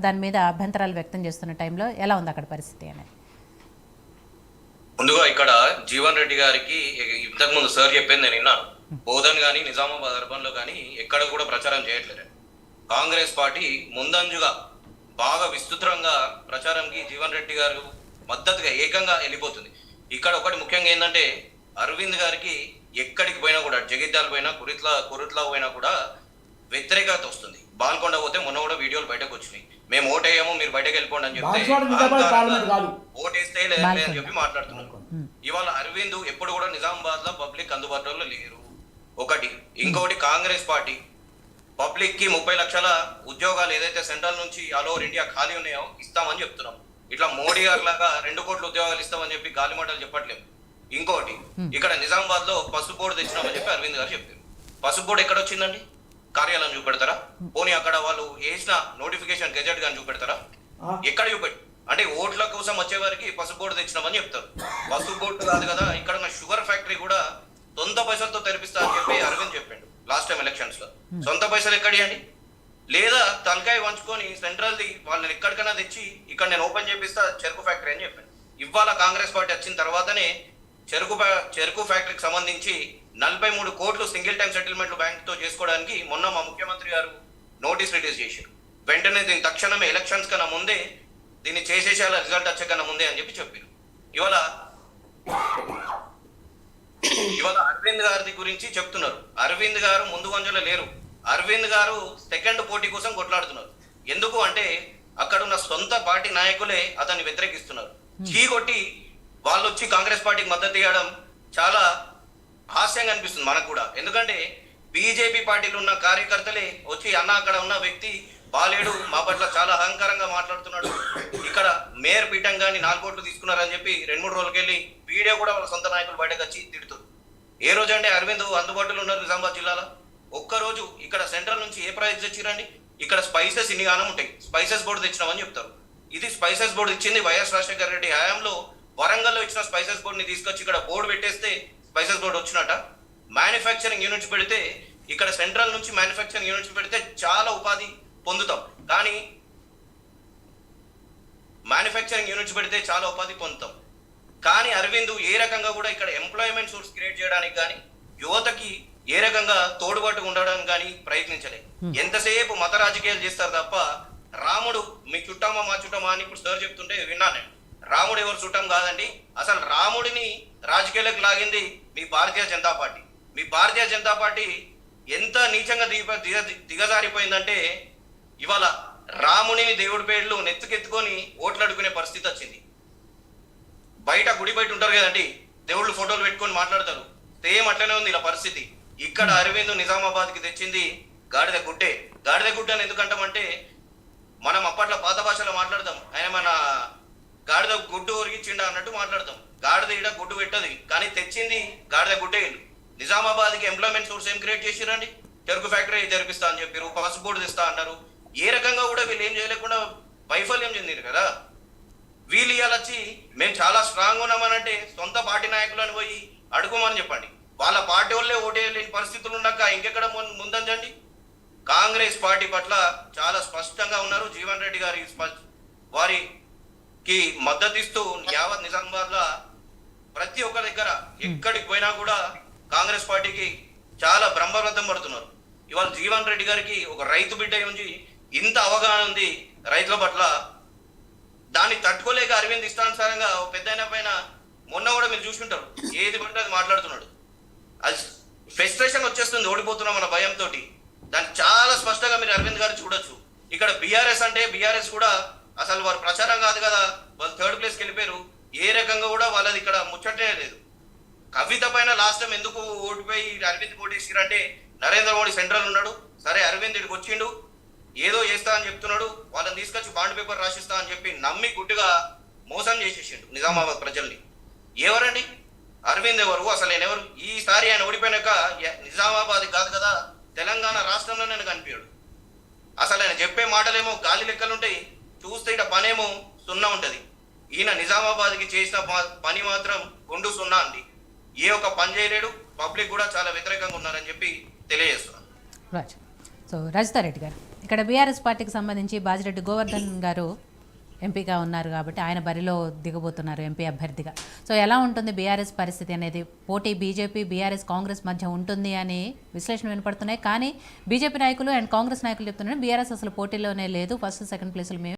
దాని మీద అభ్యంతరాలు వ్యక్తం చేస్తున్న టైంలో ఎలా ఉంది అక్కడ పరిస్థితి అనేది? ముందుగా ఇక్కడ జీవన్ రెడ్డి గారికి ఇంతకు ముందు సార్ చెప్పింది నేను విన్నాను. బోధన్ కానీ నిజామాబాద్ అర్బన్ లో కానీ ఎక్కడ కూడా ప్రచారం చేయట్లేదు. కాంగ్రెస్ పార్టీ ముందంజుగా బాగా విస్తృతంగా ప్రచారంకి జీవన్ రెడ్డి గారు మద్దతుగా ఏకంగా వెళ్ళిపోతుంది. ఇక్కడ ఒకటి ముఖ్యంగా ఏంటంటే అరవింద్ గారికి ఎక్కడికి పోయినా కూడా జగిత్యాల పోయినా కురుట్లా పోయినా కూడా వ్యతిరేకత వస్తుంది. బాల్కొండ పోతే మొన్న కూడా వీడియోలు బయటకు వచ్చినాయి. మేము ఓటేయము మీరు బయటకు వెళ్ళిపోండి అని చెప్తే ఓటేస్తే లేదని చెప్పి మాట్లాడుతున్నారు. ఇవాళ అరవింద్ ఎప్పుడు కూడా నిజామాబాద్ లో పబ్లిక్ అందుబాటులో లేరు. ఒకటి ఇంకొకటి కాంగ్రెస్ పార్టీ పబ్లిక్ కి 30 లక్షల ఉద్యోగాలు ఏదైతే సెంట్రల్ నుంచి ఆల్ ఓవర్ ఇండియా ఖాళీ ఉన్నాయో ఇస్తామని చెప్తున్నాం. ఇట్లా మోడీ గారి లాగా 2 కోట్ల ఉద్యోగాలు ఇస్తామని చెప్పి గాలి మాటలు చెప్పట్లేదు. ఇంకోటి ఇక్కడ నిజామాబాద్ లో పసుపు బోర్డు తెచ్చినామని చెప్పి అరవింద్ గారు చెప్పారు. పసుపు బోర్డు ఎక్కడ వచ్చిందండి? కార్యాలయం చూపెడతారా? పోనీ అక్కడ వాళ్ళు వేసిన నోటిఫికేషన్ గెజెట్ గాని చూపెడతారా? ఎక్కడ చూపెట్టి అంటే ఓట్ల కోసం వచ్చే వారికి పసుపు బోర్డు తెచ్చినామని చెప్తారు. పసుపు బోర్డు కాదు కదా, ఇక్కడ ఉన్న షుగర్ ఫ్యాక్టరీ కూడా సొంత పైసలతో తెరిపిస్తా అని చెప్పి అరవింద్ చెప్పాడు లాస్ట్ టైం ఎలక్షన్స్ లో. సొంత పైసలు ఎక్కడియండి? లేదా తలకాయ వంచుకొని సెంట్రల్ ది వాళ్ళని ఎక్కడికైనా తెచ్చి ఇక్కడ నేను ఓపెన్ చేపిస్తా చెరుకు ఫ్యాక్టరీ అని చెప్పాను. ఇవాళ కాంగ్రెస్ పార్టీ వచ్చిన తర్వాతనే చెరుకు ఫ్యాక్టరీకి సంబంధించి 43 కోట్లు సింగిల్ టైం సెటిల్మెంట్ బ్యాంక్ తో చేసుకోవడానికి మొన్న మా ముఖ్యమంత్రి గారు నోటీస్ రిలీజ్ చేశారు. వెంటనే దీని తక్షణమే ఎలక్షన్స్ కన్నా ముందే దీన్ని చేసేసేలా రిజల్ట్ వచ్చే కన్నా ముందే అని చెప్పి చెప్పారు. ఇవాళ అరవింద్ గారి గురించి చెప్తున్నారు. అరవింద్ గారు ముందు వంజలో లేరు. అరవింద్ గారు సెకండ్ పోటీ కోసం కొట్లాడుతున్నారు. ఎందుకు అంటే అక్కడ ఉన్న సొంత పార్టీ నాయకులే అతన్ని వ్యతిరేకిస్తున్నారు. చీకొట్టి వాళ్ళు వచ్చి కాంగ్రెస్ పార్టీకి మద్దతు ఇవ్వడం చాలా హాస్యంగా అనిపిస్తుంది మనకు కూడా. ఎందుకంటే బీజేపీ పార్టీలో ఉన్న కార్యకర్తలే వచ్చి అన్న అక్కడ ఉన్న వ్యక్తి బాలేడు, మా పట్ల చాలా అహంకారంగా మాట్లాడుతున్నాడు, ఇక్కడ మేయర్ పీఠం కానీ 4 కోట్లు తీసుకున్నారని చెప్పి 2-3 రోజులకి వెళ్ళి వీడియో కూడా వాళ్ళ సొంత నాయకులు బయటకు వచ్చి తిడుతుంది. ఏ రోజు అంటే అరవింద్ అందుబాటులో ఉన్నారు నిజామాబాద్ జిల్లాలో? ఒక్కరోజు ఇక్కడ సెంట్రల్ నుంచి ఏ ప్రైజ్ తెచ్చిరండి? ఇక్కడ స్పైసెస్ ఇన్ని గానం ఉంటాయి, స్పైసెస్ బోర్డు తెచ్చినామని చెప్తారు. ఇది స్పైసెస్ బోర్డు ఇచ్చింది వైఎస్ రాజశేఖర రెడ్డి హయాంలో. వరంగల్లో ఇచ్చిన స్పైసెస్ బోర్డు ని తీసుకొచ్చి ఇక్కడ బోర్డు పెట్టేస్తే స్పైసెస్ బోర్డు వచ్చినట. మ్యానుఫ్యాక్చరింగ్ యూనిట్స్ పెడితే ఇక్కడ సెంట్రల్ నుంచి మ్యానుఫ్యాక్చరింగ్ యూనిట్స్ పెడితే చాలా ఉపాధి పొందుతాం. కానీ మ్యానుఫ్యాక్చరింగ్ యూనిట్స్ పెడితే చాలా ఉపాధి పొందుతాం. కానీ అరవింద్ ఏ రకంగా కూడా ఇక్కడ ఎంప్లాయ్మెంట్ సోర్స్ క్రియేట్ చేయడానికి కానీ యువతకి ఏ రకంగా తోడుబాటుగా ఉండడానికి కానీ ప్రయత్నించలే. ఎంతసేపు మత రాజకీయాలు చేస్తారు తప్ప రాముడు మీ చుట్టమా మా చుట్టమా అని ఇప్పుడు సార్ చెప్తుంటే విన్నాను నేను. రాముడు ఎవరు చుట్టం కాదండి. అసలు రాముడిని రాజకీయాలకు లాగింది మీ భారతీయ జనతా పార్టీ. మీ భారతీయ జనతా పార్టీ ఎంత నీచంగా దిగజారిపోయిందంటే ఇవాళ రాముడిని దేవుడి పేర్లు నెత్తుకెత్తుకొని ఓట్లు అడుకునే పరిస్థితి వచ్చింది. బయట గుడి బయట ఉంటారు కదండి, దేవుళ్ళు ఫోటోలు పెట్టుకొని మాట్లాడతారు. సేమ్ అట్లనే ఉంది ఇలా పరిస్థితి. ఇక్కడ అరవింద్ నిజామాబాద్ కి తెచ్చింది గాడిద గుడ్డే. గాడిద గుడ్డ అని ఎందుకంటామంటే మనం అప్పట్లో పాత భాషలో మాట్లాడతాం, ఆయన మన గాడిద గుడ్డు ఒరిగిచ్చిండ అన్నట్టు మాట్లాడతాం. గాడిద ఈడ గుడ్డు పెట్టదు, కానీ తెచ్చింది గాడిద గుడ్డే. నిజామాబాద్ కి ఎంప్లాయ్మెంట్ సోర్స్ ఏం క్రియేట్ చేసిరండి? చెరుకు ఫ్యాక్టరీ జరిపిస్తా అని చెప్పారు, పసుపు బోర్డు తెస్తా అన్నారు. ఏ రకంగా కూడా వీళ్ళు ఏం చేయలేకుండా వైఫల్యం చెందిరు కదా. వీళ్ళు ఇవాళ వచ్చి మేము చాలా స్ట్రాంగ్ ఉన్నామనంటే సొంత పార్టీ నాయకులను పోయి అడుగుమని చెప్పండి. వాళ్ళ పార్టీ వాళ్ళే ఓటేయలేని పరిస్థితులు ఉన్నాక ఇంకెక్కడ ముందంజండి. కాంగ్రెస్ పార్టీ పట్ల చాలా స్పష్టంగా ఉన్నారు. జీవన్ రెడ్డి గారి వారికి మద్దతిస్తూ యావత్ నిజామాబాద్ లో ప్రతి ఒక్క దగ్గర ఎక్కడికి పోయినా కూడా కాంగ్రెస్ పార్టీకి చాలా బ్రహ్మరథం పడుతున్నారు. ఇవాళ జీవన్ రెడ్డి గారికి ఒక రైతు బిడ్డ నుంచి ఇంత అవగాహన ఉంది రైతుల పట్ల. దాన్ని తట్టుకోలేక అరవింద్ ఇష్టానుసారంగా పెద్ద పైన మొన్న కూడా మీరు చూసుకుంటారు, ఏది పడితే అది మాట్లాడుతున్నాడు. అది ఫ్రస్ట్రేషన్ వచ్చేస్తుంది ఓడిపోతున్నాం అన్న భయంతో. దాన్ని చాలా స్పష్టంగా మీరు అరవింద్ గారు చూడొచ్చు. ఇక్కడ బీఆర్ఎస్ అంటే బీఆర్ఎస్ కూడా అసలు వారు ప్రచారం కాదు కదా, వాళ్ళు 3rd ప్లేస్కి వెళ్ళిపోయారు. ఏ రకంగా కూడా వాళ్ళది ఇక్కడ ముచ్చటే లేదు. కవిత పైన లాస్ట్ టైం ఎందుకు ఓడిపోయి అరవింద్ ఓటేసిరంటే నరేంద్ర మోడీ సెంట్రల్ ఉన్నాడు, సరే అరవింద్ ఇక్కడికి వచ్చిండు, ఏదో చేస్తా అని చెప్తున్నాడు, వాళ్ళని తీసుకొచ్చి బాండ్ పేపర్ రాసిస్తా అని చెప్పి నమ్మి గుడ్డుగా మోసం చేసేసిండు నిజామాబాద్ ప్రజల్ని. ఎవరండి అరవింద్? ఎవరు అసలు ఆయన ఎవరు? ఈసారి ఆయన ఓడిపోయినాక నిజామాబాద్ కాదు కదా తెలంగాణ రాష్ట్రంలో నేను కనిపించాడు. అసలు ఆయన చెప్పే మాటలేమో గాలి లెక్కలుంటాయి, చూస్తే ఇట పనేమో సున్నా ఉంటది. ఈయన నిజామాబాద్కి చేసిన పని మాత్రం గుండు సున్నా అండి. ఏ ఒక్క పని చేయలేడు. పబ్లిక్ కూడా చాలా వ్యతిరేకంగా ఉన్నారని చెప్పి తెలియజేస్తున్నాను. సో రాజతారెడ్డి గారు ఇక్కడ బీఆర్ఎస్ పార్టీకి సంబంధించి బాజిరెడ్డి గోవర్ధన్ గారు ఎంపీగా ఉన్నారు కాబట్టి ఆయన బరిలో దిగబోతున్నారు ఎంపీ అభ్యర్థిగా. సో ఎలా ఉంటుంది బీఆర్ఎస్ పరిస్థితి అనేది? పోటీ బీజేపీ, బీఆర్ఎస్, కాంగ్రెస్ మధ్య ఉంటుంది అని విశ్లేషణ వినపడుతున్నాయి. కానీ బీజేపీ నాయకులు అండ్ కాంగ్రెస్ నాయకులు చెప్తున్నారు బీఆర్ఎస్ అసలు పోటీలోనే లేదు, ఫస్ట్ సెకండ్ ప్లేసులు మేము